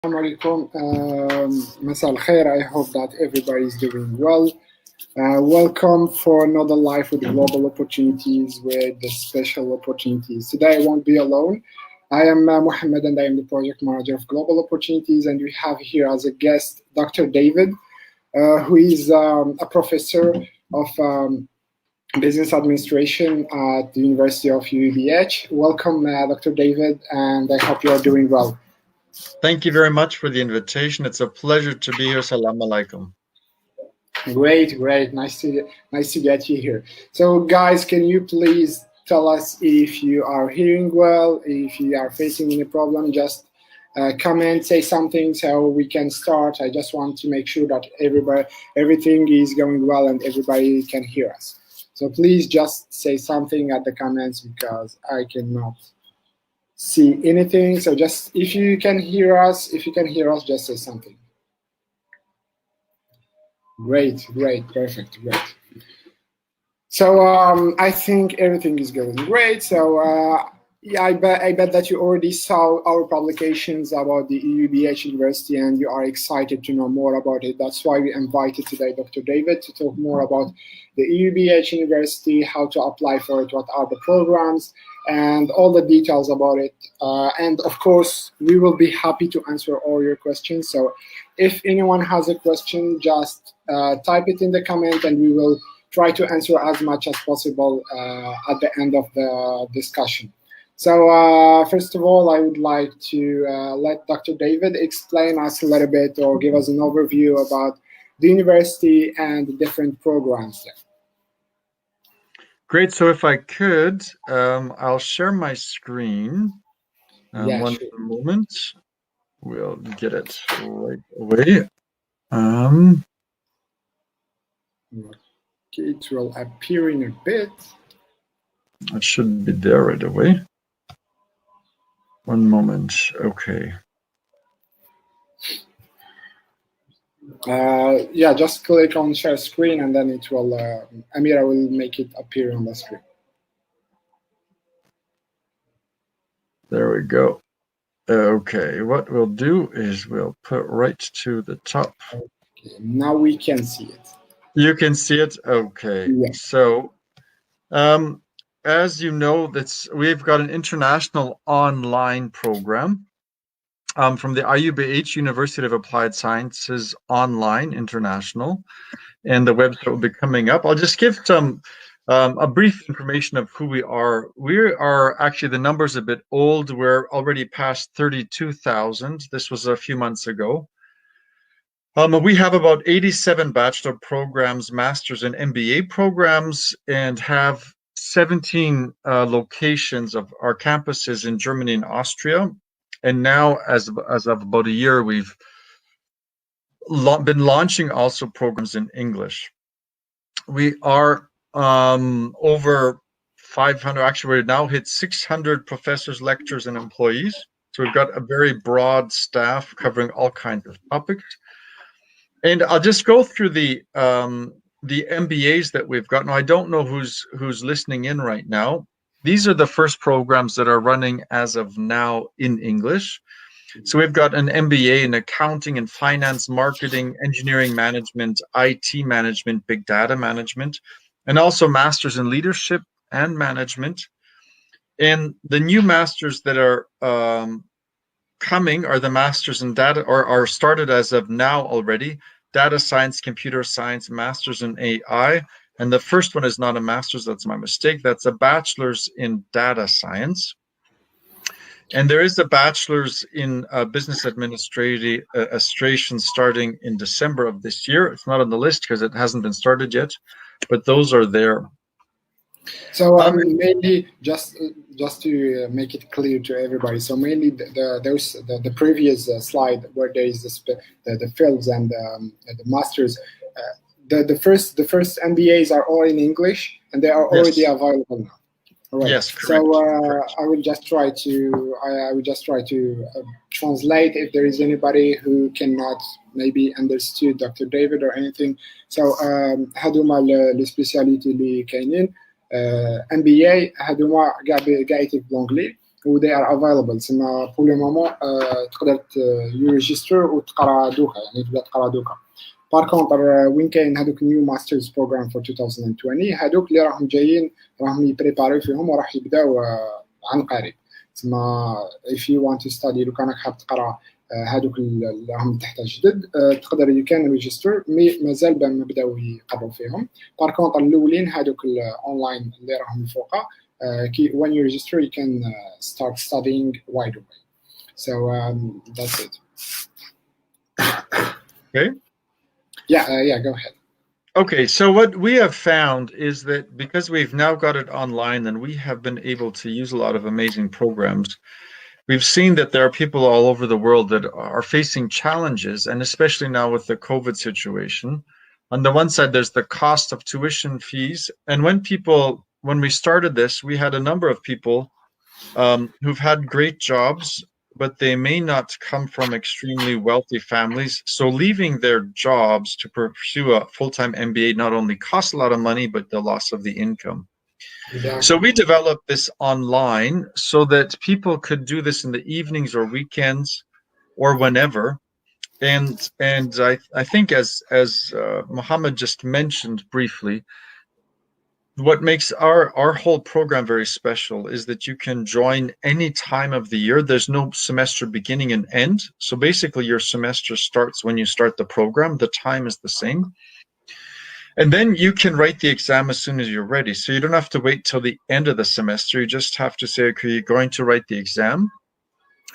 Assalamu alaikum. Masal khair. I hope that everybody is doing well. Welcome for another life with global opportunities, with the special opportunities. Today I won't be alone. I am Mohammed and I am the project manager of Global Opportunities, and we have here as a guest Dr. David, who is a professor of business administration at the University of UBH. Welcome, Dr. David, and I hope you are doing well. Thank you very much for the invitation. It's a pleasure to be here. Salam alaikum. Great. Nice to get you here. So, guys, can you please tell us if you are hearing well, if you are facing any problem? Just comment, say something so we can start. I just want to make sure that everything is going well and everybody can hear us. So please just say something at the comments because I cannot see anything. So just if you can hear us, just say something. Great, perfect. So I think everything is going great. So yeah, I bet that you already saw our publications about the IUBH University and you are excited to know more about it. That's why we invited today Dr. David to talk more about the IUBH University, how to apply for it, what are the programs, and all the details about it. And of course, we will be happy to answer all your questions. So if anyone has a question, just type it in the comment and we will try to answer as much as possible at the end of the discussion. So first of all, I would like to let Dr. David explain us a little bit or give us an overview about the university and the different programs there. Great. So if I could, I'll share my screen. One moment. We'll get it right away. It will appear in a bit. It should be there right away. One moment. Okay. Yeah, just click on share screen and then it will, Amira will make it appear on the screen. There we go. Okay, what we'll do is we'll put right to the top. Okay, now we can see it. You can see it? Okay. Yeah. So, as you know, we've got an international online program from the IUBH University of Applied Sciences Online International, and the website will be coming up. I'll just give some a brief information of who we are. We are actually, the number's a bit old. We're already past 32,000. This was a few months ago. We have about 87 bachelor programs, master's and MBA programs, and have 17 locations of our campuses in Germany and Austria. And now, as of about a year, we've been launching also programs in English. We are over 500, actually we're now hit 600 professors, lecturers, and employees. So we've got a very broad staff covering all kinds of topics. And I'll just go through the MBAs that we've got. Now, I don't know who's listening in right now. These are the first programs that are running as of now in English. So we've got an MBA in accounting and finance, marketing, engineering management, IT management, big data management, and also masters in leadership and management. And the new masters that are coming are the masters in data, or are started as of now already: data science, computer science, masters in AI. And the first one is not a master's, that's my mistake. That's a bachelor's in data science. And there is a bachelor's in business administration starting in December of this year. It's not on the list because it hasn't been started yet, but those are there. So mainly, just to make it clear to everybody, so mainly the previous slide where there is the fields and the masters, the first MBAs are all in English and they are already available now. All right. Yes, correct. So correct. I will just try to translate if there is anybody who cannot maybe understood Dr. David or anything. So هذوما السبيسياليتي اللي كاينين MBA هذوما قاعد يكتب بالانجلي و they are available. تسمى pour le moment تقدر يريجستر وتقرا دوكا، يعني تبدا تقرا دوكا. بار كونتر وين كاين هذوك نيو ماسترز بروجرام فور 2020 هذوك اللي راهم جايين راهم يبريباريو فيهم وراح يبداو عن قريب. تسمى if you want to study لو كانك حاب تقرا هذوك اللي راهم تحت جدد تقدر you can register مي مازال ما بداو يقروا فيهم. بار كونتر الاولين هذوك الاونلاين اللي راهم فوقا when you register you can start studying right away. So that's it. Okay. Yeah, go ahead. Okay, so what we have found is that because we've now got it online and we have been able to use a lot of amazing programs, we've seen that there are people all over the world that are facing challenges, and especially now with the COVID situation. On the one side, there's the cost of tuition fees. And when we started this, we had a number of people who've had great jobs, but they may not come from extremely wealthy families. So leaving their jobs to pursue a full-time MBA not only costs a lot of money, but the loss of the income. Exactly. So we developed this online so that people could do this in the evenings or weekends or whenever. And I think as Mohammed just mentioned briefly, what makes our whole program very special is that you can join any time of the year. There's no semester beginning and end. So basically your semester starts when you start the program. The time is the same. And then you can write the exam as soon as you're ready. So you don't have to wait till the end of the semester. You just have to say, okay, you're going to write the exam.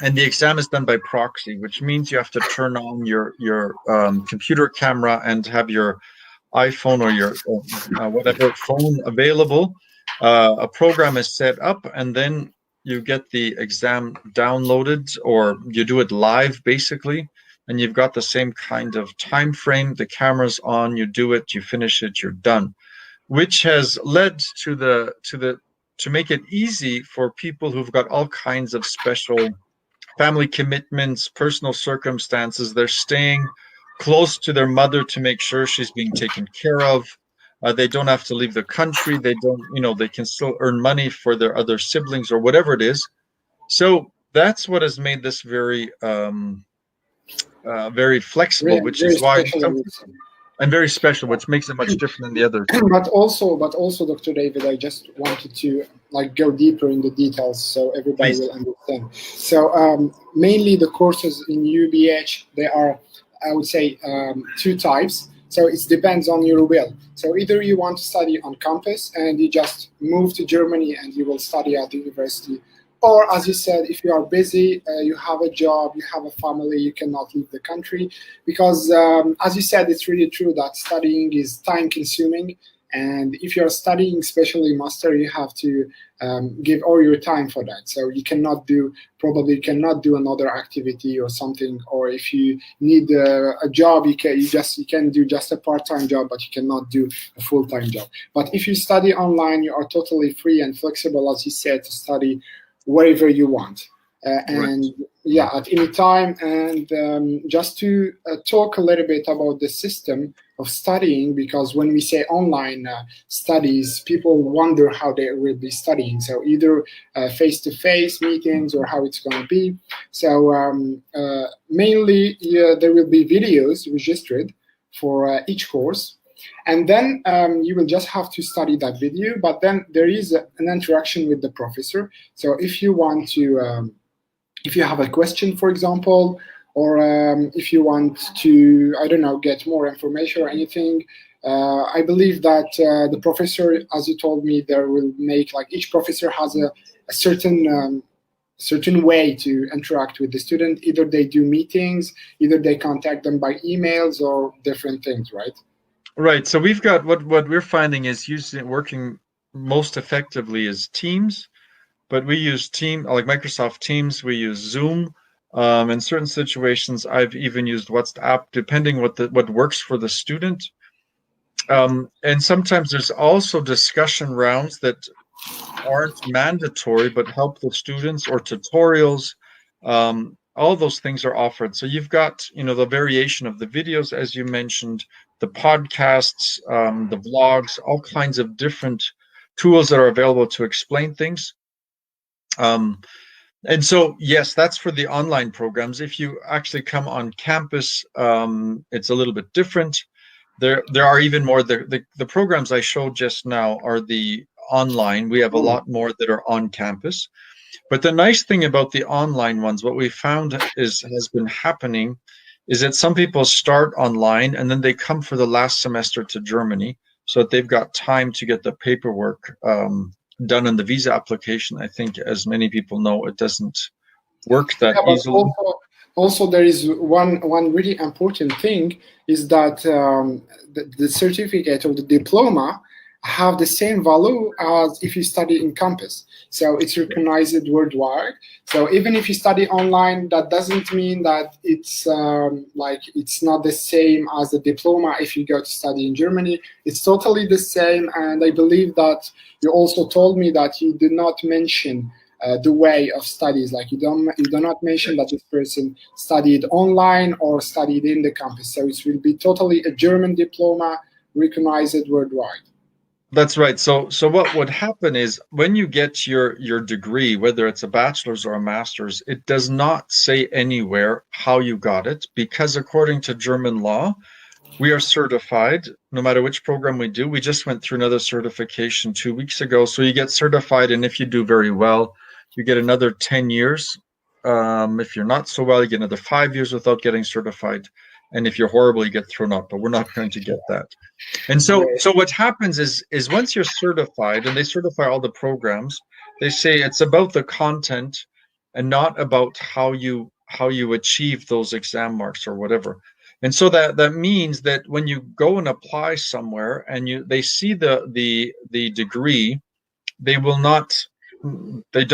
And the exam is done by proxy, which means you have to turn on your computer camera and have your iPhone or your whatever phone available. A program is set up, and then you get the exam downloaded, or you do it live, basically. And you've got the same kind of time frame. The camera's on, you do it, you finish it, you're done. Which has led to make it easy for people who've got all kinds of special family commitments, personal circumstances. They're staying close to their mother to make sure she's being taken care of. They don't have to leave the country. They don't, they can still earn money for their other siblings or whatever it is. So that's what has made this very flexible, which is why and very special, which makes it much different than the others. But also, Dr. David, I just wanted to go deeper in the details so everybody will understand. So mainly the courses in UBH, they are, I would say, two types. So it depends on your will. So either you want to study on campus and you just move to Germany and you will study at the university. Or, as you said, if you are busy, you have a job, you have a family, you cannot leave the country. Because, as you said, it's really true that studying is time-consuming. And if you're studying, especially master, you have to give all your time for that. So you probably cannot do another activity or something. Or if you need a job, you can do just a part-time job, but you cannot do a full-time job. But if you study online, you are totally free and flexible, as you said, to study wherever you want. And yeah, at any time. And just to talk a little bit about the system of studying, because when we say online studies, people wonder how they will be studying. So either face-to-face meetings or how it's going to be. So mainly there will be videos registered for each course. And then you will just have to study that video, but then there is an interaction with the professor. So if you want to, if you have a question, for example, or if you want to, I don't know, get more information or anything, I believe that the professor, as you told me, there will make, each professor has a certain way to interact with the student. Either they do meetings, either they contact them by emails or different things, right? Right. So we've got what we're finding is working most effectively is Teams, but we use Microsoft Teams. We use Zoom. In certain situations, I've even used WhatsApp, depending what works for the student. And sometimes there's also discussion rounds that aren't mandatory but help the students, or tutorials. All those things are offered. So you've got, the variation of the videos, as you mentioned, the podcasts, the vlogs, all kinds of different tools that are available to explain things. And so, yes, that's for the online programs. If you actually come on campus, it's a little bit different. There are even more. The programs I showed just now are the online. We have a lot more that are on campus. But the nice thing about the online ones, what we found has been happening is that some people start online and then they come for the last semester to Germany so that they've got time to get the paperwork done in the visa application. I think, as many people know, it doesn't work that easily. Also, there is one really important thing is that the certificate or the diploma have the same value as if you study in campus. So it's recognized worldwide. So even if you study online, that doesn't mean that it's it's not the same as the diploma if you go to study in Germany. It's totally the same. And I believe that you also told me that you did not mention the way of studies. Like you do not mention that this person studied online or studied in the campus. So it will be totally a German diploma recognized worldwide. That's right. So what would happen is when you get your degree, whether it's a bachelor's or a master's, it does not say anywhere how you got it, because according to German law, we are certified no matter which program we do. We just went through another certification 2 weeks ago. So you get certified, and if you do very well, you get another 10 years. If you're not so well, you get another 5 years without getting certified. And if you're horrible, you get thrown out, but we're not going to get that. And so what happens is once you're certified, and they certify all the programs, they say it's about the content and not about how you achieve those exam marks or whatever. And so that means that when you go and apply somewhere and they see the degree, they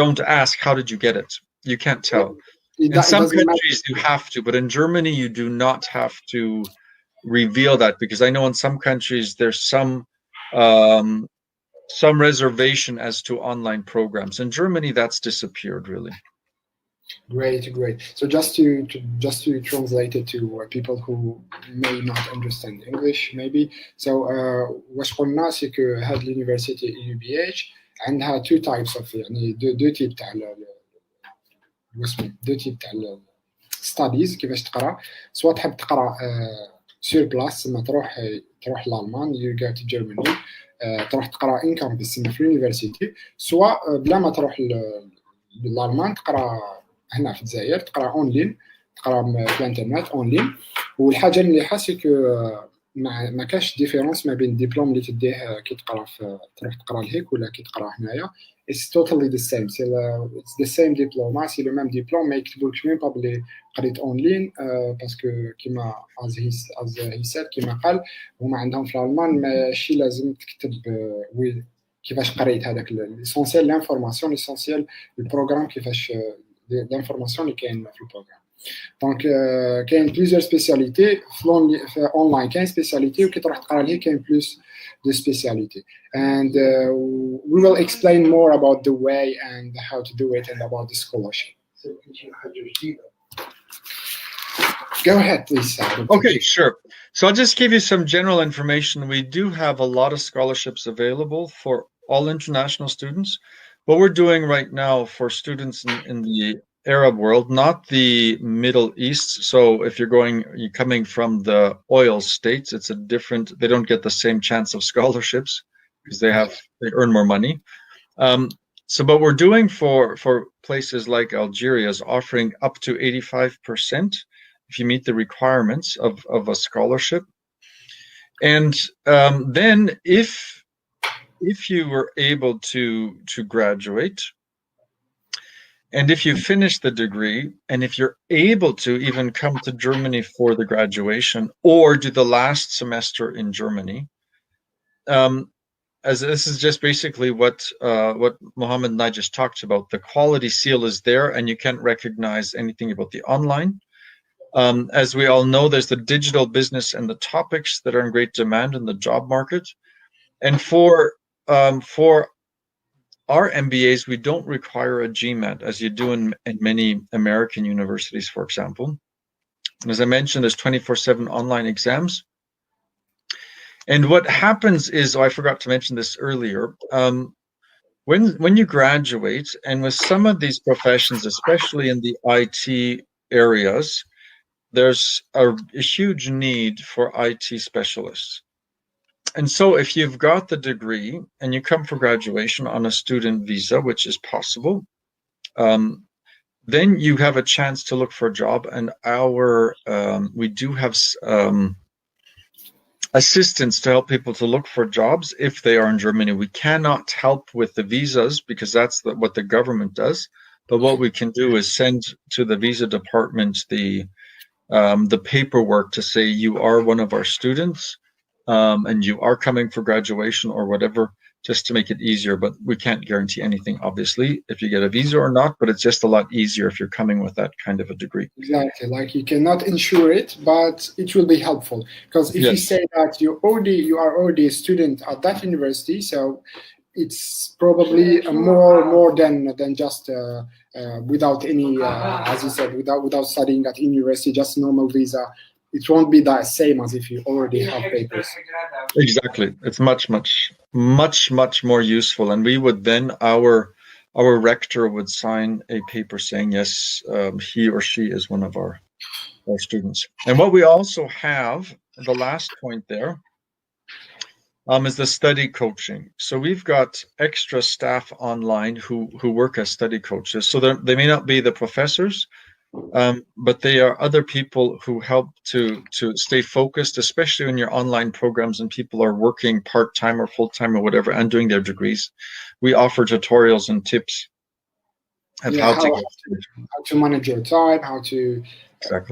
don't ask, how did you get it? You can't tell. In some countries you have to, but in Germany you do not have to reveal that, because I know in some countries there's some reservation as to online programs. In Germany, that's disappeared really. Great. So just to translate it to people who may not understand English maybe. So واش قلنا سي كو هاد l'université IUBH عندها two types of يعني deux types تاع deux types تاع studies كيفاش تقرا. سواء تحب تقرا sur place تما تروح لألمان you go to Germany تروح تقرا in campus تما في l'université. سواء بلا ما تروح لألمان تقرا هنا في الجزائر تقرا اونلاين تقرا في الانترنت اونلاين. والحاجه المليحه سي كو ما كاش ديفيرونس ما بين الدبلوم اللي تديه كي تقرا تروح تقرا لهيك ولا كي تقرا هنايا. It's totally the same. It's the same diploma. C'est le même diplôme, mais يكتبولك même pas بلي قريت اونلاين باسكو كيما as he said كيما قال هما عندهم في الالمان ماشي لازم تكتب كيفاش قريت هذاك ليسونسيال لانفورماسيون ليسونسيال البروغرام كيفاش l'information اللي كاين في البروغرام. دونك كاين plusieurs spécialités في اونلاين كاين spécialité وكي تروح تقرا ليه كاين plus de spécialité. And we will explain more about the way and how to do it and about the scholarship. Go ahead, please. Okay, sure. So I'll just give you some general information. We do have a lot of scholarships available for all international students. What we're doing right now for students in the Arab world, not the Middle East. So if you're coming from the oil states, it's a different, they don't get the same chance of scholarships because they earn more money. So what we're doing for places like Algeria is offering up to 85% if you meet the requirements of a scholarship. And then if you were able to graduate, and if you finish the degree, and if you're able to even come to Germany for the graduation or do the last semester in Germany, as this is just basically what Mohammed and I just talked about, the quality seal is there and you can't recognize anything about the online. As we all know, there's the digital business and the topics that are in great demand in the job market. And for our MBAs, we don't require a GMAT as you do in many American universities, for example. And as I mentioned, there's 24/7 online exams. And what happens is, I forgot to mention this earlier, when you graduate, and with some of these professions, especially in the IT areas, there's a huge need for IT specialists. And so if you've got the degree and you come for graduation on a student visa, which is possible, then you have a chance to look for a job. And we do have assistance to help people to look for jobs if they are in Germany. We cannot help with the visas because that's what the government does. But what we can do is send to the visa department the paperwork to say you are one of our students and you are coming for graduation or whatever, just to make it easier. But we can't guarantee anything, obviously, if you get a visa or not, but it's just a lot easier if you're coming with that kind of a degree. Exactly, like you cannot ensure it, but it will be helpful. Because if you say that you are already a student at that university, so it's probably more than just without any, as you said, without studying at university, just normal visa. It won't be the same as if you already have papers. Exactly. It's much more useful. And we would then, our rector would sign a paper saying, yes, he or she is one of our students. And what we also have, the last point there, is the study coaching. So we've got extra staff online who work as study coaches. So they may not be the professors, but they are other people who help to stay focused, especially in your online programs and people are working part-time or full-time or whatever and doing their degrees. We offer tutorials and tips of how to manage your time, how to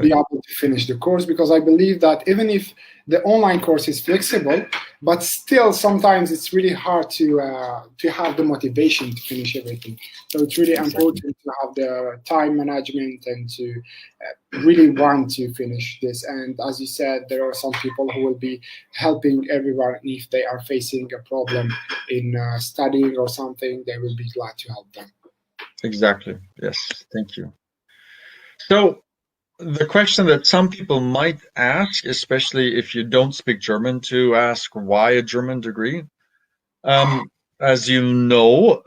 be able to finish the course, because I believe that even if the online course is flexible, but still sometimes it's really hard to have the motivation to finish everything. So it's really important to have the time management and to really want to finish this. And as you said, there are some people who will be helping everyone if they are facing a problem in studying or something. They will be glad to help them. Exactly. Yes. Thank you. So the question that some people might ask, especially if you don't speak German, to ask why a German degree. As you know,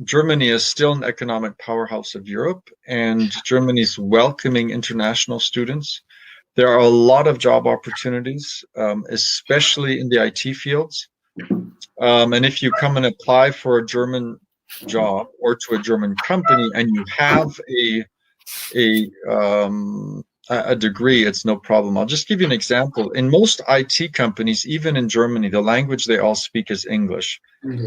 Germany is still an economic powerhouse of Europe, and Germany's welcoming international students. There are a lot of job opportunities, especially in the IT fields. And if you come and apply for a German job or to a German company and you have a degree, it's no problem. I'll just give you an example. In most IT companies, even in Germany, the language they all speak is English,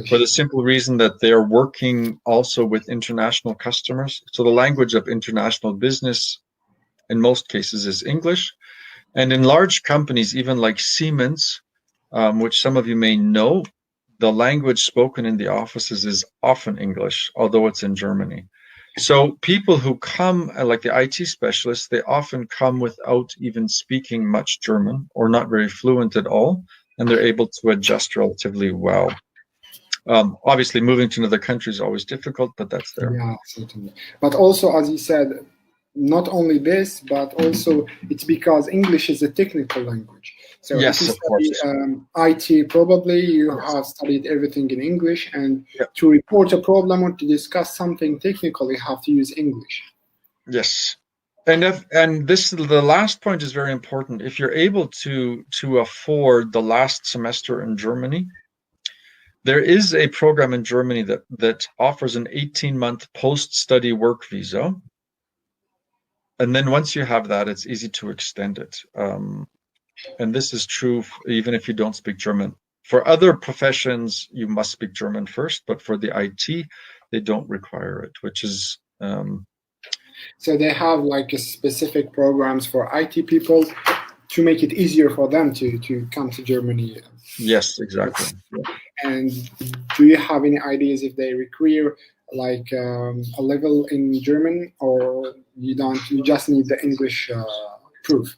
for the simple reason that they're working also with international customers. So the language of international business in most cases is English. And in large companies, even like Siemens, which some of you may know, the language spoken in the offices is often English, although it's in Germany. So people who come, like the IT specialists, they often come without even speaking much German or not very fluent at all, and they're able to adjust relatively well. Obviously, moving to another country is always difficult, but that's there. Yeah, certainly. But also, as you said, not only this, but also it's because English is a technical language. So yes, if you study IT, probably you have studied everything in English, and to report a problem or to discuss something technical, you have to use English. Yes. And this, the last point is very important. If you're able to afford the last semester in Germany, there is a program in Germany that offers an 18-month post-study work visa. And then once you have that, it's easy to extend it. And this is true even if you don't speak German. For other professions, you must speak German first, but for the IT, they don't require it, which is... So they have like a specific programs for IT people to make it easier for them to come to Germany. Yes, exactly. And do you have any ideas if they require like a level in German, or you don't? You just need the English proof.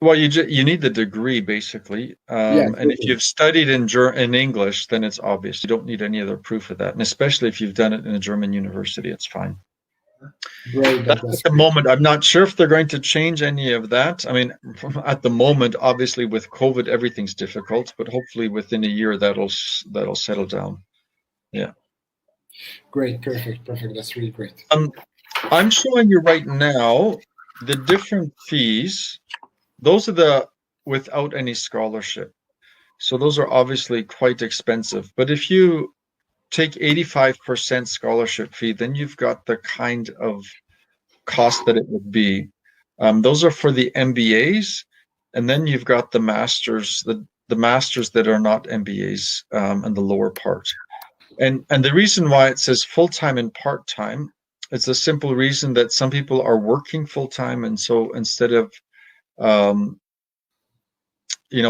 Well, you need the degree basically, and if you've studied in English, then it's obvious. You don't need any other proof of that, and especially if you've done it in a German university, it's fine. Great. At the moment, I'm not sure if they're going to change any of that. I mean, at the moment, obviously with COVID, everything's difficult, but hopefully within a year that'll settle down. Yeah. Great, perfect. That's really great. I'm showing you right now the different fees. Those are the without any scholarship. So those are obviously quite expensive. But if you take 85% scholarship fee, then you've got the kind of cost that it would be. Those are for the MBAs, and then you've got the masters, the masters that are not MBAs in the lower part. And the reason why it says full-time and part-time, it's a simple reason that some people are working full-time, and so instead of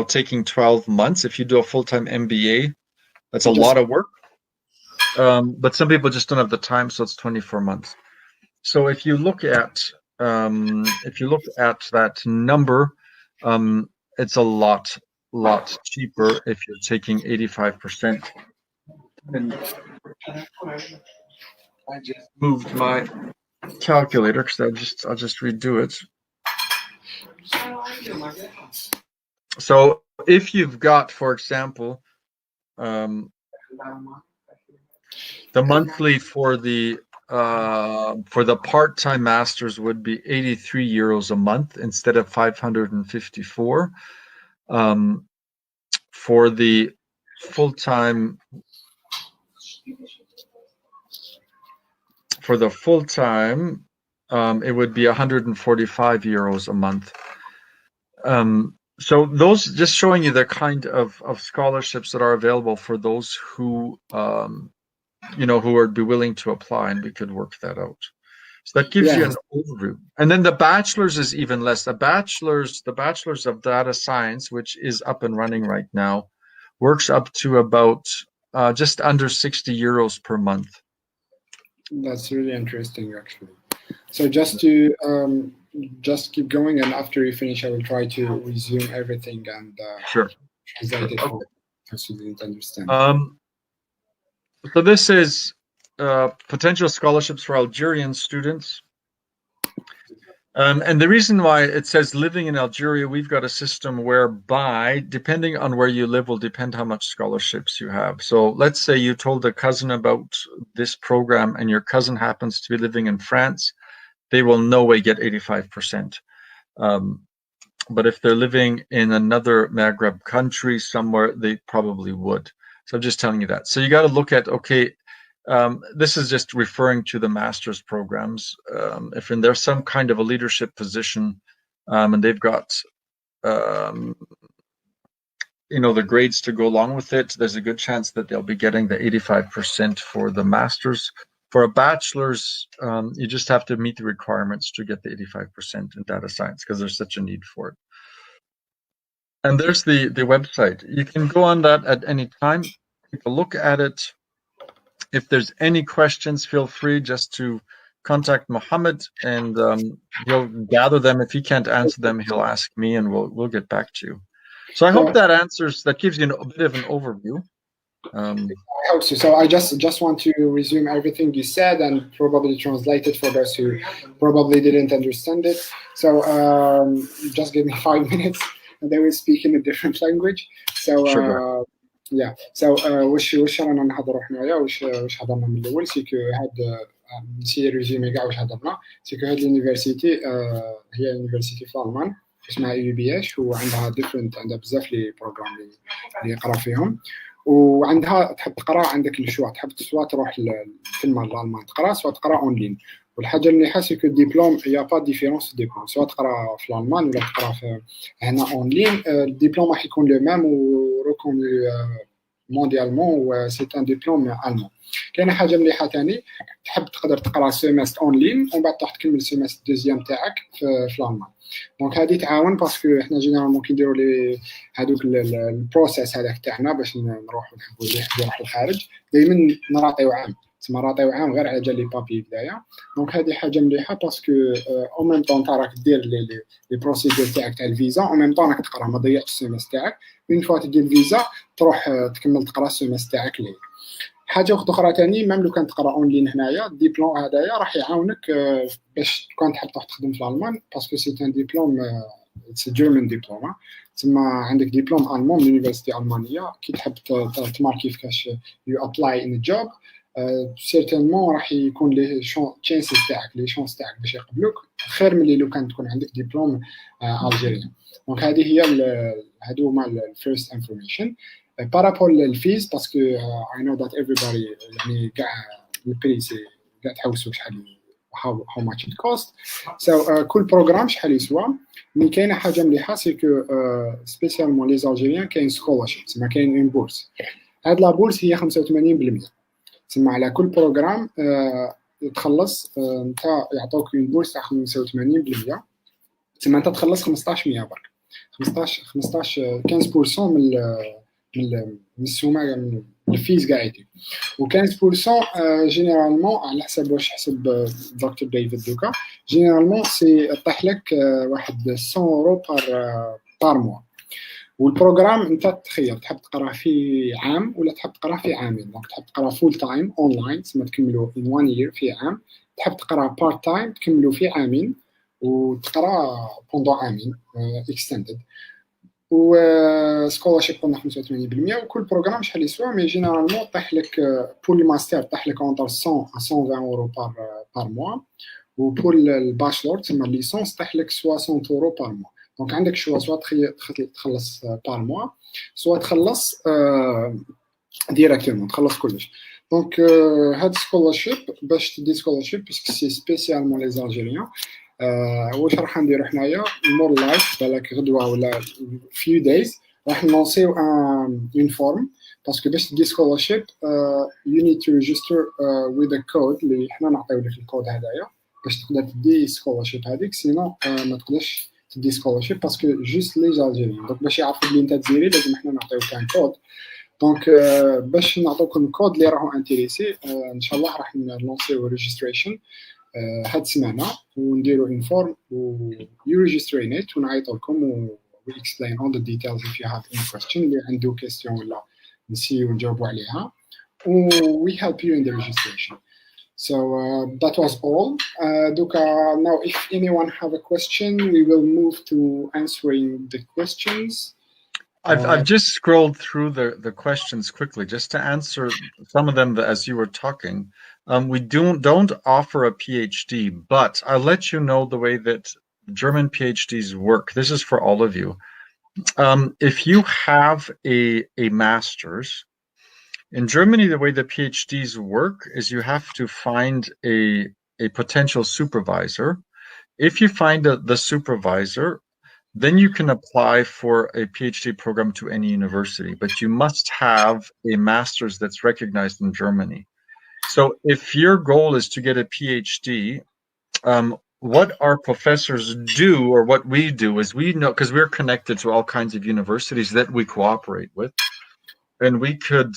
taking 12 months, if you do a full-time MBA, that's a lot of work. But some people just don't have the time, so it's 24 months. So if you look at that number, it's a lot cheaper if you're taking 85%. And I just moved my calculator because I'll just redo it. So if you've got, for example, the monthly for the part-time masters would be 83 euros a month instead of 554. For the full-time, it would be 145 euros a month. So those, just showing you the kind of scholarships that are available for those who who would be willing to apply, and we could work that out. So that gives you an overview. And then the bachelor's is even less. The bachelor's of data science, which is up and running right now, works up to about just under 60 euros per month. That's really interesting, actually. So just to just keep going, and after you finish, I will try to resume everything and translate it for those who didn't understand. So this is potential scholarships for Algerian students. And the reason why it says living in Algeria, we've got a system whereby, depending on where you live, will depend how much scholarships you have. So let's say you told a cousin about this program and your cousin happens to be living in France, they will no way get 85%. But if they're living in another Maghreb country somewhere, they probably would. So I'm just telling you that. So you got to look at, okay, this is just referring to the master's programs. If there's some kind of a leadership position and they've got, the grades to go along with it, there's a good chance that they'll be getting the 85% for the master's. For a bachelor's, you just have to meet the requirements to get the 85% in data science because there's such a need for it. And there's the website. You can go on that at any time, take a look at it. If there's any questions, feel free just to contact Mohammed, and he'll gather them. If he can't answer them, he'll ask me, and we'll get back to you. So I hope that gives you a bit of an overview. I hope so. So I just want to resume everything you said and probably translate it for those who probably didn't understand it. So just give me 5 minutes, and they will speak in a different language. So sure. واش رانا نهضروا حنايا واش هضرنا من الاول سيكو هاد نسي ريزومي كاع واش هضرنا سيكو هاد اليونيفرسيتي هي يونيفرسيتي في المان اسمها IUBH وعندها عندها بزاف لي بروغرام اللي يقرا فيهم وعندها تحب تقرا عندك الشوا تحب سوا تروح تما لالمان تقرا سوا تقرا اونلاين والحاجه اللي حاسه كو الدبلوم يا با ديفيرونس ديبلوم سواء تقرا في الالمان ولا تقرا في هنا اونلاين الدبلوم راح يكون لو ميم وروكوني مونديالمون و سي ان دبلوم المون. كاينه حاجه مليحه ثاني تحب تقدر تقرا سيمستر اونلاين ومن بعد تروح تكمل سيمستر دوزيام تاعك في الالمان. دونك هذه تعاون باسكو حنا جينيرالمون كيديروا لي هذوك البروسيس هذاك تاعنا باش نروحوا نحبوا نروحوا الخارج دائما نراطيو عام تما راطيو عام غير على جال لي بابي بدايه. دونك هذه حاجه مليحه باسكو او ميم طون راك دير لي بروسيدور تاعك تاع الفيزا او ميم طون راك تقرا ما ضيعتش السيمستر تاعك اون فوا تدير الفيزا تروح تكمل تقرا السيمستر تاعك لي. حاجه اخرى ثاني ميم لو كان تقرا اونلاين هنايا الدبلوم هذايا راح يعاونك باش كون تحب تروح تخدم في الالمان باسكو سي ان دبلوم سي جيرمان دبلوم تما عندك دبلوم المون من يونيفرسيتي المانيه كي تحب تماركي كيفاش يو ابلاي ان جوب سيرتينمون راح يكون ليه تشانسز تاعك لي شونس تاعك باش يقبلوك خير من اللي لو كان تكون عندك دبلوم الجيريان. دونك هذه هي هادو هما الفيرست انفورميشن. بارابول للفيز باسكو I know that everybody يعني كاع البري سي كاع تحوسوا شحال how much it cost. So كل بروغرام شحال يسوى. مي كاينه حاجه مليحه سي كو سبيسيالمون لي الجيريان كاين سكولارشيب تسمى كاين اون بورس. هاد لا بورس هي 85%. تسمى على كل بروغرام تخلص انت يعطوك اون بورس تاع 85%. تسمى انت تخلص 15% برك 15 15% من السومه من الفيز كاع يدي. و 15% جينيرالمون على حسب واش حسب دكتور ديفيد دوكا جينيرالمون سي طيح لك واحد 100 يورو بار موا. والبروغرام انت تخير تحب تقرا في عام ولا تحب تقرا في عامين. دونك تحب تقرا فول تايم اونلاين تسمى تكملوا in 1 year في عام. تحب تقرا بارت تايم تكملوا في عامين وتقرا بوندو عامين اكستندد. و سكولارشيب قلنا 85%. وكل بروغرام شحال يسوى مي جينيرالمون طيح لك بول الماستر طيح لك اونتر 100 à 120 يورو بار موا. وبول الباشلور تسمى ليسونس طيح لك 60 يورو بار موا. دونك عندك شوا سوا تخلص بار موا سوا تخلص ديريكتومون تخلص كلش. دونك هاد سكولارشيب باش تدي سكولارشيب باسكو سي سبيسيالمون لي الجيريان. واش راح نديرو حنايا مور لايف بالك غدوه ولا few days راح نلونسيو اون فورم باسكو باش تدي سكولارشيب you need to register with a code اللي حنا نعطيو لك الكود هذايا باش تقدر تدي سكولارشيب هذيك. سينو ما تقدرش تدي سكولارشيب باسكو جوست لي الجيريان. دونك باش يعرفوا بلي انت تزيري لازم حنا نعطيوك كان كود. دونك باش نعطيوكم الكود اللي راهو انتريسي ان شاء الله راح نلونسيو ريجستريشن هاد السمانه ونديرو انفورم و you register in it ونعيطوا لكم و we explain all the details if you have any question اللي عنده question ولا نسيو نجاوبوا عليها و we help you in the registration. So that was all. Duka, now if anyone have a question we will move to answering the questions. I've just scrolled through the questions quickly just to answer some of them as you were talking. We don't offer a PhD, but I'll let you know the way that German PhDs work. This is for all of you. If you have a master's, in Germany, the way the PhDs work is you have to find a potential supervisor. If you find the supervisor, then you can apply for a PhD program to any university, but you must have a master's that's recognized in Germany. So if your goal is to get a PhD, what our professors do, or what we do, is we know, because we're connected to all kinds of universities that we cooperate with, and we could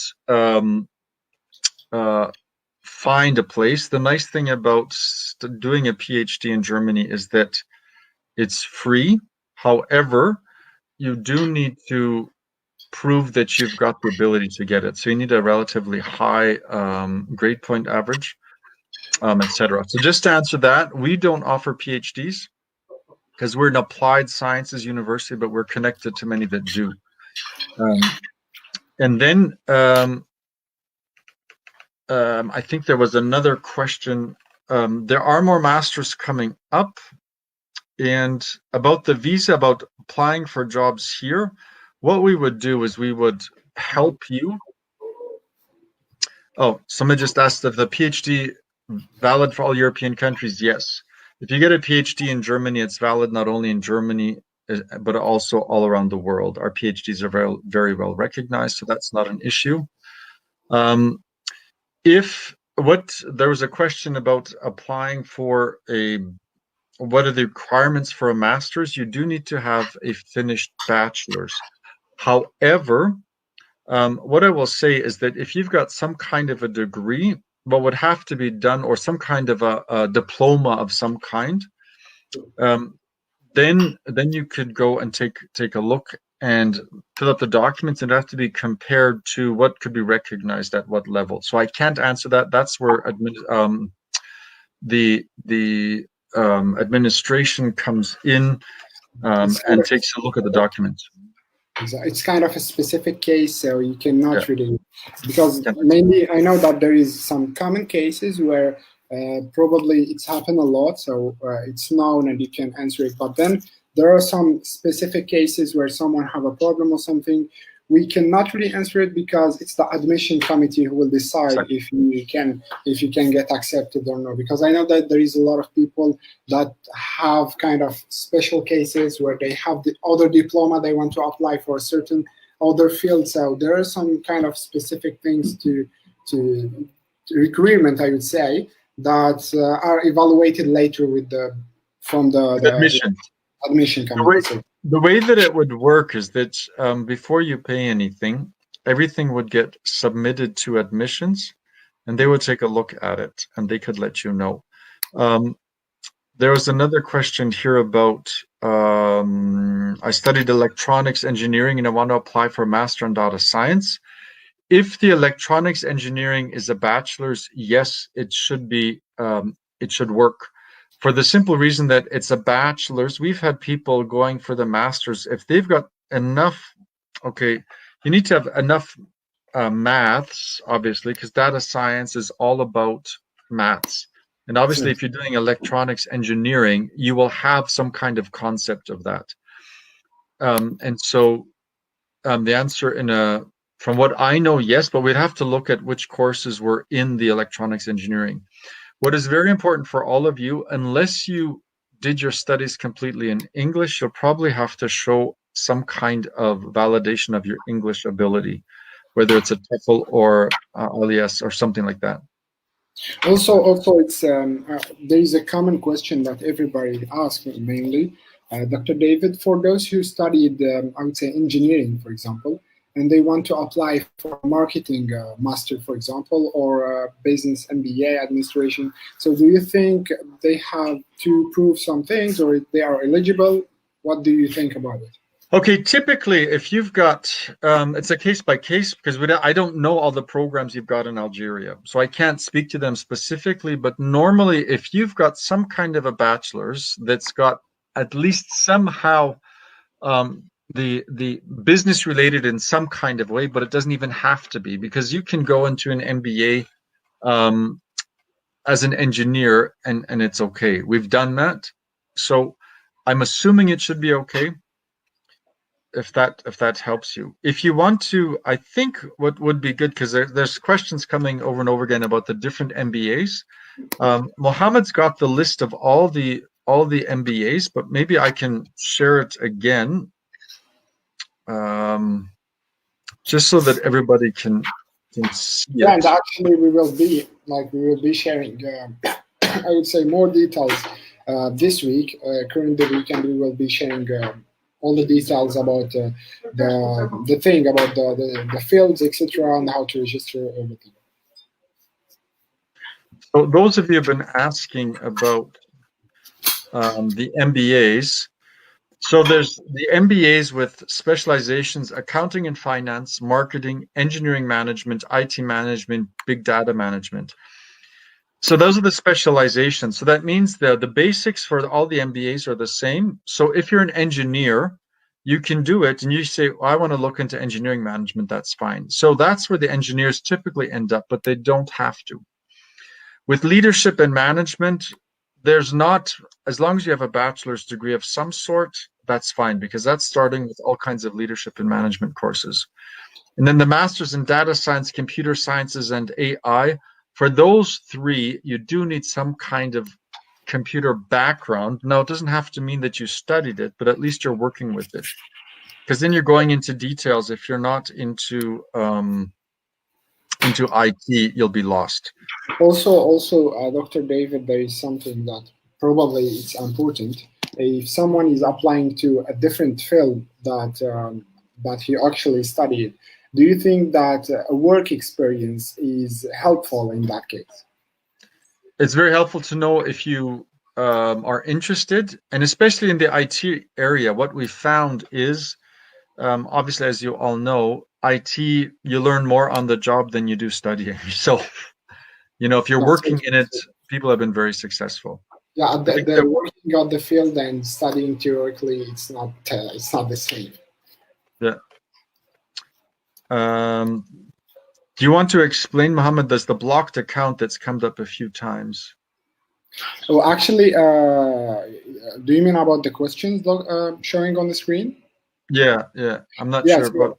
find a place. The nice thing about doing a PhD in Germany is that it's free. However, you do need to prove that you've got the ability to get it. So you need a relatively high grade point average, etc. So just to answer that, we don't offer PhDs because we're an applied sciences university, but we're connected to many that do. And then I think there was another question. There are more masters coming up. And about the visa, about applying for jobs here, what we would do is we would help you. Oh, somebody just asked if the PhD valid for all European countries. Yes. If you get a PhD in Germany, it's valid not only in Germany, but also all around the world. Our PhDs are very, very well recognized, so that's not an issue. There was a question about applying for what are the requirements for a master's? You do need to have a finished bachelor's. However, what I will say is that if you've got some kind of a degree, what would have to be done, or some kind of a diploma of some kind, then you could go and take a look and fill out the documents, and have to be compared to what could be recognized at what level. So I can't answer that. That's where the administration comes in and takes a look at the documents. It's kind of a specific case, so you cannot really, because Yeah. mainly I know that there is some common cases where probably it's happened a lot, so it's known and you can answer it. But then there are some specific cases where someone have a problem or something. We cannot really answer it because it's the admission committee who will decide if you can get accepted or not. Because I know that there is a lot of people that have kind of special cases where they have the other diploma, they want to apply for a certain other field. So there are some kind of specific things to requirement, I would say, that are evaluated later with the admission committee. The way that it would work is that before you pay anything, everything would get submitted to admissions, and they would take a look at it, and they could let you know. There was another question here about, I studied electronics engineering and I want to apply for a master in data science. If the electronics engineering is a bachelor's, yes, it should be, it should work. For the simple reason that it's a bachelor's. We've had people going for the master's. If they've got enough, okay, you need to have enough maths, obviously, because data science is all about maths. And obviously, if you're doing electronics engineering, you will have some kind of concept of that. And so the answer from what I know, yes, but we'd have to look at which courses were in the electronics engineering. What is very important for all of you, unless you did your studies completely in English, you'll probably have to show some kind of validation of your English ability, whether it's a TOEFL or IELTS or something like that. Also, it's there is a common question that everybody asks, mainly, Dr. David, for those who studied, I would say, engineering, for example, and they want to apply for a marketing master, for example, or business MBA administration. So do you think they have to prove some things, or they are eligible? What do you think about it? Okay, typically, if you've got, it's a case by case, because I don't know all the programs you've got in Algeria, so I can't speak to them specifically, but normally if you've got some kind of a bachelor's that's got at least somehow the business related in some kind of way, but it doesn't even have to be, because you can go into an MBA as an engineer and it's okay. We've done that, so I'm assuming it should be okay. If that helps you. If you want to, I think what would be good, because there's questions coming over and over again about the different MBAs. Mohammed's got the list of all the MBAs, but maybe I can share it again, just so that everybody can see it. Yeah, and actually we will be sharing, I would say, more details this week, current week, and we will be sharing all the details about the thing about the fields, etc., and how to register everything. So those of you have been asking about the MBAs. So there's the MBAs with specializations: accounting and finance, marketing, engineering management, IT management, big data management. So those are the specializations. So that means the basics for all the MBAs are the same. So if you're an engineer, you can do it and you say, well, I want to look into engineering management, that's fine. So that's where the engineers typically end up, but they don't have to. With leadership and management, there's not, as long as you have a bachelor's degree of some sort, that's fine, because that's starting with all kinds of leadership and management courses. And then the master's in data science, computer sciences, and AI. For those three, you do need some kind of computer background. Now, it doesn't have to mean that you studied it, but at least you're working with it. Because then you're going into details. If you're not into IT, you'll be lost. Also, Dr. David, there is something that probably it's important. If someone is applying to a different field that he actually studied, do you think that a work experience is helpful in that case? It's very helpful to know if you are interested, and especially in the IT area. What we found is, obviously, as you all know, IT, you learn more on the job than you do studying. So, if you're working in it, people have been very successful. Yeah, the working on the field and studying theoretically, it's not the same. Yeah. Do you want to explain, Mohammed, there's the blocked account that's come up a few times? Well, actually, do you mean about the questions showing on the screen? Yeah, I'm not sure. But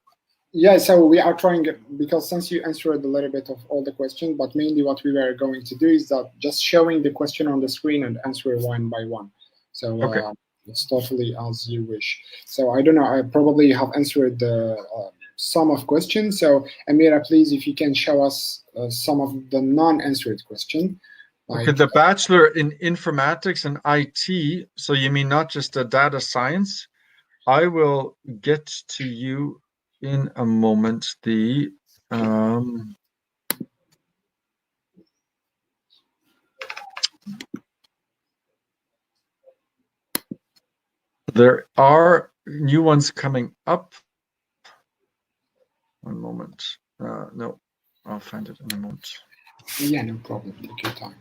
yeah, so we are trying, because since you answered a little bit of all the questions, but mainly what we were going to do is that just showing the question on the screen and answer one by one. So okay. It's totally as you wish. So I don't know, I probably have answered the some of questions. So Amira, please, if you can show us some of the non-answered questions. Okay, the Bachelor in Informatics and IT, so you mean not just a data science? I will get to you in a moment. There are new ones coming up. One moment. No, I'll find it in a moment. Yeah, no problem. Take your time.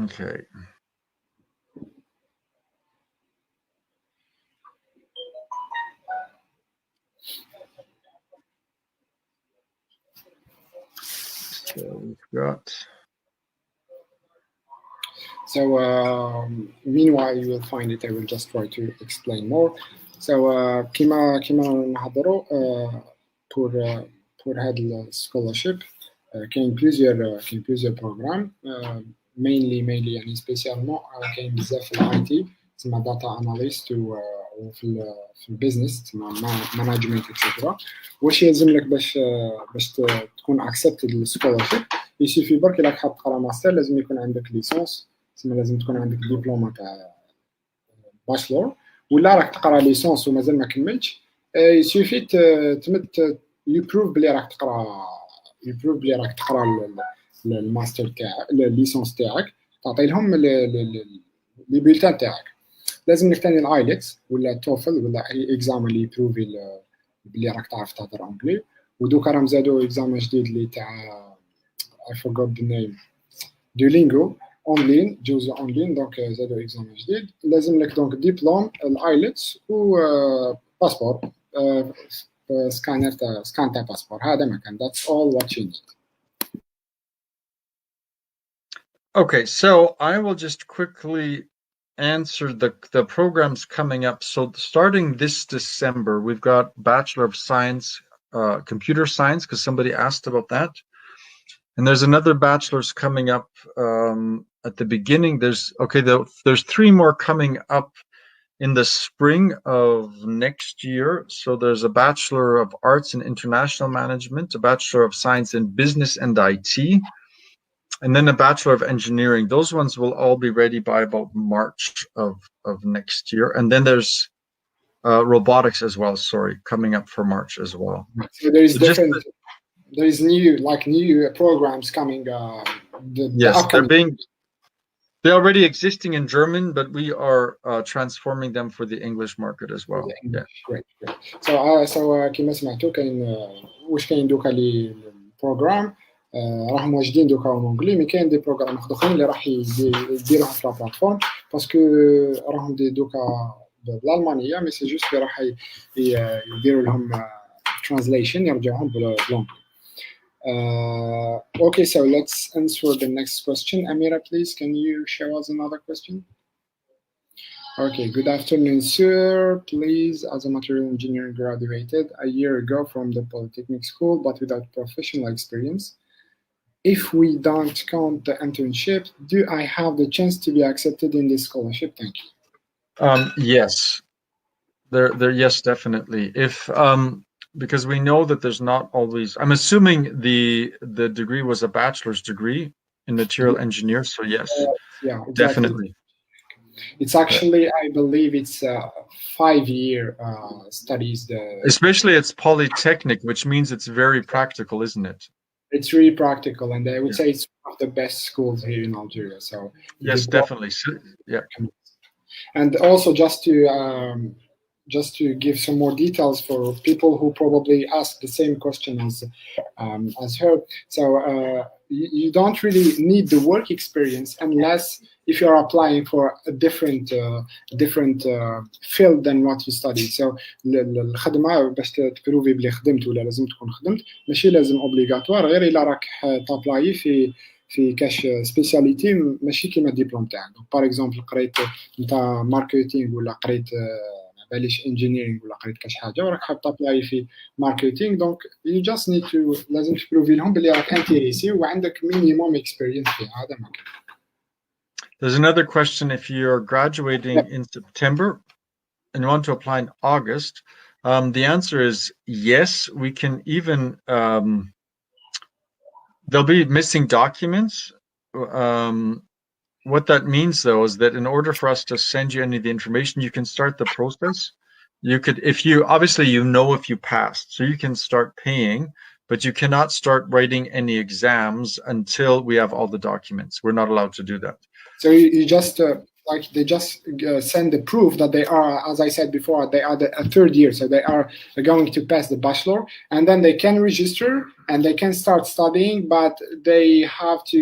Okay. So we've got. So meanwhile, you will find it. I will just try to explain more. So كما نحضروا pour هذا scholarship كاين plusieurs programmes mainly يعني spécialement كاين بزاف في الاي تي تسمى data analyst وفي البيزنس تسمى management etc. واش يلزم لك باش تكون accepted للسكولارشيب يسيفي برك الا حاب تقرا ماستر لازم يكون عندك ليسونس تسمى لازم تكون عندك دبلوم تاع باشلور ولا راك تقرا ليسونس ومازال ما كملتش يسيفي تمد يبروف بلي راك تقرا الماستر تاعك الليسونس تاعك تعطي لهم لي بولتان تاعك لازم لك ثاني الايلتس ولا التوفل ولا اي اكزام اللي يبروفي بلي راك تعرف تهضر انجلي ودوكا راهم زادوا اكزام جديد اللي تاع I forgot the name Duolingo اونلاين جوز اونلاين دونك زادوا اكزام جديد لازم لك دونك ديبلوم الايلتس و باسبور سكان تاع باسبور هذا مكان that's all what you need. Okay, so I will just quickly answer the programs coming up. So starting this December, we've got Bachelor of Science, Computer Science, because somebody asked about that. And there's another bachelor's coming up at the beginning. There's three more coming up in the spring of next year. So there's a Bachelor of Arts in International Management, a Bachelor of Science in Business and IT, and then a Bachelor of Engineering. Those ones will all be ready by about March of next year. And then there's robotics as well, coming up for March as well. So there is there's new programs coming. They're already existing in German, but we are transforming them for the English market as well. Yeah. Great. So كما سمعتوا كاين واش كاين دوكا لي بروغرام راهم واجدين دوكا اونجلي مي كاين دي بروغرام اخرين اللي راح يديروها في لا بلاتفورم باسكو راهم دي دوكا بالالمانيه مي سي جوست اللي راح يديروا لهم ترانزليشن يرجعوهم بالانجلي. Okay, so let's answer the next question. Amira, please, can you show us another question? Okay, good afternoon, sir. Please, as a material engineer, graduated a year ago from the Polytechnic School, but without professional experience. If we don't count the internship, do I have the chance to be accepted in this scholarship? Thank you. Yes. Yes, definitely. If because we know that there's not always, I'm assuming the degree was a bachelor's degree in material engineer, so yes, yeah, exactly. Definitely. It's actually, I believe it's 5-year studies. Especially it's polytechnic, which means it's very practical, isn't it? It's really practical, and I would say it's one of the best schools here in Algeria. So yes, definitely. Yeah. And also just to give some more details for people who probably ask the same question as her. So you don't really need the work experience unless if you're applying for a different field than what you studied. So الخدمة باش تبروفي بلي خدمت ولا لازم تكون خدمت ماشي لازم اوبليغاتوار غير الا راك تابلاي في كاش سبيسياليتي ماشي كيما الدبلوم تاعك. باغ اكزومبل قريت نتا ماركتينغ ولا قريت باليش انجينيرينغ ولا قريت كاش حاجه وراك حاب تابلاي في ماركتينغ دونك يو جاست نيد تو لازم تبروفي لهم بلي راك انتريسي وعندك مينيموم اكسبيرينس فيها. هذا ما كان. There's another question. If you're graduating in September and you want to apply in August, the answer is yes. We can even there'll be missing documents. What that means, though, is that in order for us to send you any of the information, you can start the process. You could, if you obviously if you passed, so you can start paying, but you cannot start writing any exams until we have all the documents. We're not allowed to do that. So you just like they just send the proof that they are, as I said before, they are a third year, so they are going to pass the bachelor, and then they can register and they can start studying, but they have to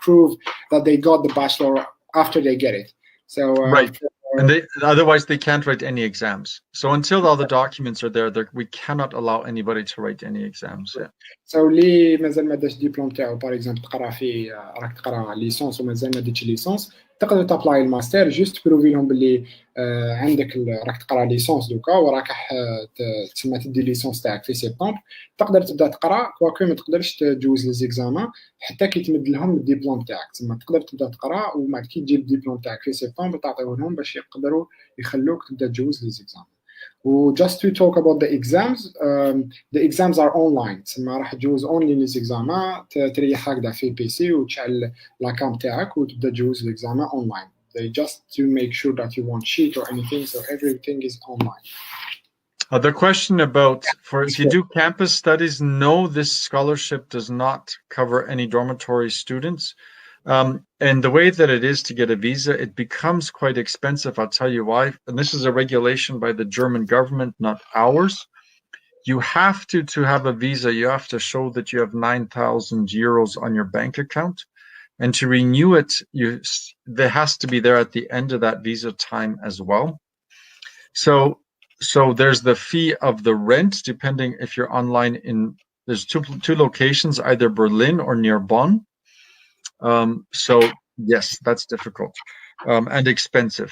prove that they got the bachelor after they get it. So right. And otherwise they can't write any exams. So until all the documents are there, we cannot allow anybody to write any exams. Yeah. So اللي مازال ما داش ديبلوم تاعو باغ اكزومبل تقرا في راك تقرا ليسونس ومازال ما ديتش ليسونس تقدر تابلاي الماستر جوست بروفي لهم باللي عندك راك تقرا ليسونس دوكا وراك تسمى تدي ليسونس تاعك في سبتمبر تقدر تبدا تقرا كواكو ما تقدرش تجوز لي زيكزامان حتى كي تمد لهم الدبلوم تاعك تسمى تقدر تبدا تقرا ومن كي تجيب الدبلوم تاعك في سبتمبر تعطيه لهم باش يقدروا يخلوك تبدا تجوز لي زيكزامان. Just to talk about the exams are online. تسمى راح تجوز اونلي لي زيكزامان تريح هكذا في بي سي وتشعل لاكام تاعك وتبدا تجوز الاكزامان اونلاين. They just to make sure that you won't cheat or anything, so everything is online. The question about if you do campus studies, no, this scholarship does not cover any dormitory students. And the way that it is to get a visa, it becomes quite expensive. I'll tell you why. And this is a regulation by the German government, not ours. You have to have a visa, you have to show that you have 9,000 euros on your bank account. And to renew it, there has to be there at the end of that visa time as well. So there's the fee of the rent, depending if you're online there's two locations, either Berlin or near Bonn. So yes, that's difficult and expensive.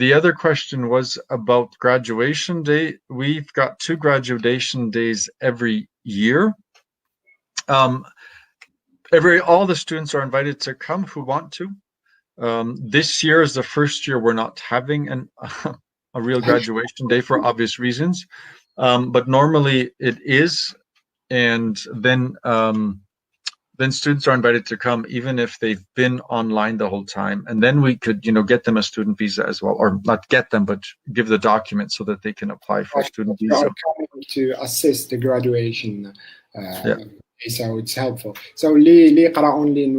The other question was about graduation day. We've got 2 graduation days every year. All the students are invited to come who want to. This year is the first year we're not having a real graduation day for obvious reasons, but normally it is, and then students are invited to come even if they've been online the whole time, and then we could get them a student visa as well, or not get them but give the documents so that they can apply for a student visa. To assist the graduation. So it's helpful. So اللي يقرا اونلاين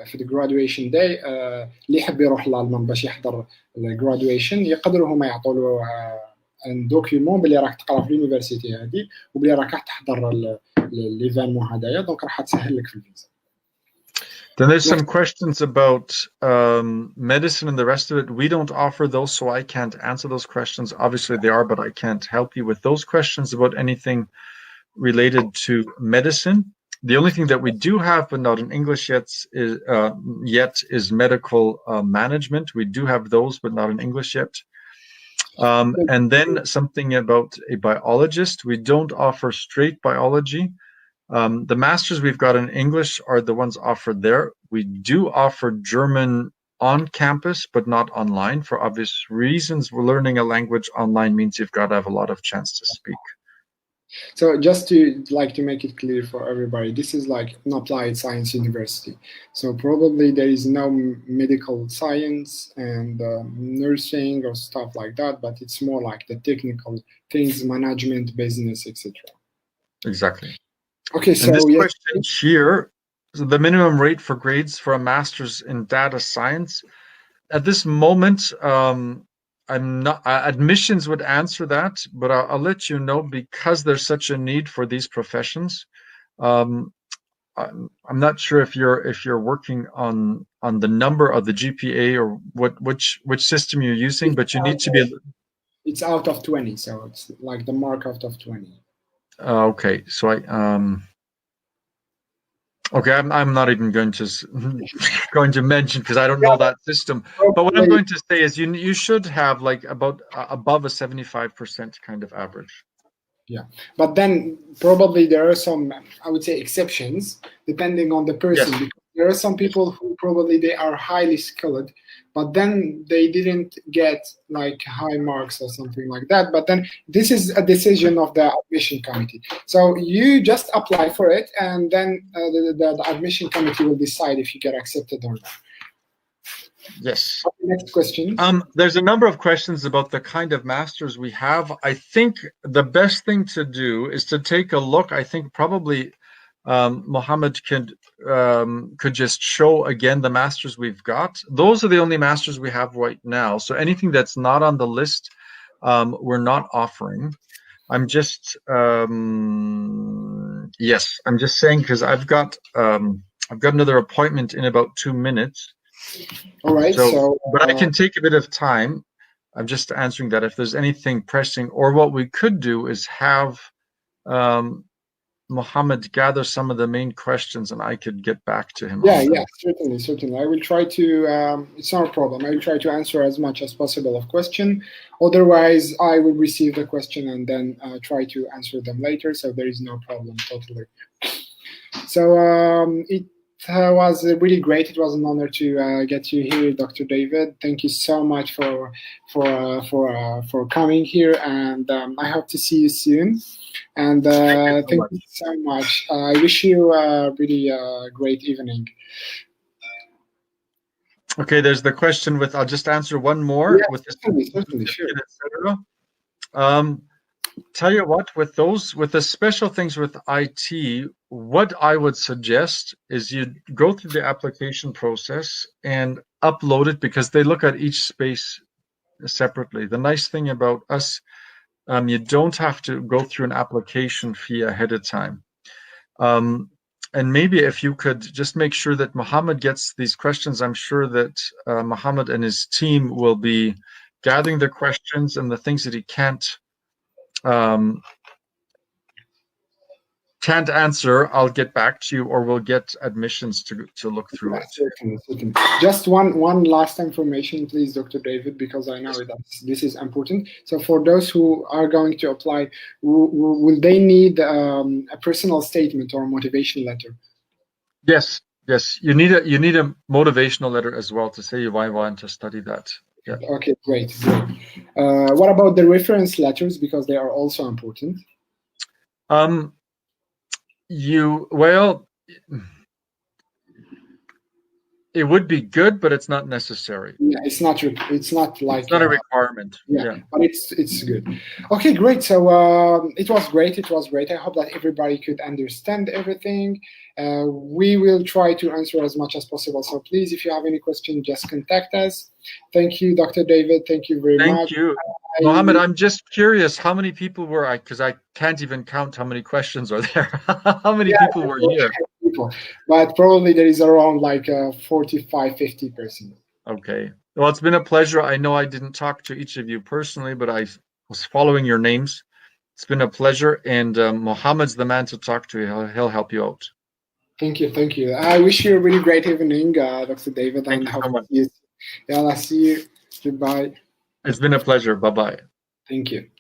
في الجرادويشن داي اللي يحب يروح لالمان باش يحضر الجرادويشن يقدروا هما يعطوا له ان دوكيومون باللي راك تقرا في اليونيفرسيتي هذه وباللي راك تحضر ليفينمون هذايا دونك راح تسهل لك في الفيزا. Then there's some questions about medicine and the rest of it. We don't offer those, so I can't answer those questions. Obviously they are, but I can't help you with those questions about anything related to medicine. The only thing that we do have, but not in English yet, is medical management. We do have those, but not in English yet. And then something about a biologist. We don't offer straight biology. The masters we've got in English are the ones offered there. We do offer German on campus, but not online for obvious reasons. We're learning a language online means you've got to have a lot of chance to speak. So just to make it clear for everybody, this is like an applied science university. So probably there is no medical science and nursing or stuff like that, but it's more like the technical things, management, business, etc. Exactly. Okay, so and this question here, so the minimum rate for grades for a master's in data science. At this moment, I'm not. Admissions would answer that, but I'll let you know, because there's such a need for these professions. I'm not sure if you're working the number of the GPA or which system you're using, but you need to be. It's out of 20, so it's like the mark out of 20. Okay, so okay, I'm not even going to mention because I don't know that system. But what I'm going to say is you should have like about above a 75% kind of average. Yeah, but then probably there are some, I would say, exceptions depending on the person. Yes. Because there are some people who probably they are highly skilled, but then they didn't get like high marks or something like that. But then this is a decision of the admission committee. So you just apply for it, and then the admission committee will decide if you get accepted or not. Yes. Next question. There's a number of questions about the kind of masters we have. I think the best thing to do is to take a look. I think probably Mohammed could just show again the masters we've got. Those are the only masters we have right now. So anything that's not on the list, we're not offering. I'm just yes, I'm just saying because I've got another appointment in about 2 minutes. All right. So but I can take a bit of time. I'm just answering that if there's anything pressing, or what we could do is have Mohammed gather some of the main questions, and I could get back to him. Yeah, certainly. I will try to. It's not a problem. I will try to answer as much as possible of question. Otherwise, I will receive the question and then try to answer them later. So there is no problem. Totally. So it was really great. It was an honor to get you here, Dr. David. Thank you so much for coming here, and I hope to see you soon. And thank you so much. I wish you a really great evening. Okay, there's the question with. I'll just answer one more. Yeah, with certainly, sure. Tell you what, with the special things with IT, what I would suggest is you go through the application process and upload it, because they look at each space separately. The nice thing about us, you don't have to go through an application fee ahead of time. And maybe if you could just make sure that Mohammed gets these questions, I'm sure that Mohammed and his team will be gathering the questions and the things that he can't answer. I'll get back to you, or we'll get admissions to look through it. Certainly. Just one last information, please, Dr. David, because I know that this is important. So for those who are going to apply, will they need a personal statement or a motivation letter? Yes. You need a motivational letter as well to say why you want to study that. Yeah. Okay, great. What about the reference letters, because they are also important? It would be good, but it's not necessary. Yeah, it's not like it's not a requirement. Yeah, but it's good. Okay, great. So it was great. I hope that everybody could understand everything. We will try to answer as much as possible. So please, if you have any question, just contact us. Thank you, Dr. David. Thank you very much. Thank you. Mohammed, I'm just curious, how many people were because I can't even count how many questions are there. How many people were here? But probably there is around like 45-50%. Okay. Well, it's been a pleasure. I know I didn't talk to each of you personally, but I was following your names. It's been a pleasure, and Mohammed's the man to talk to. He'll help you out. Thank you. I wish you a really great evening, Dr. David. Thank you so much. I'll see you. Goodbye. It's been a pleasure. Bye-bye. Thank you.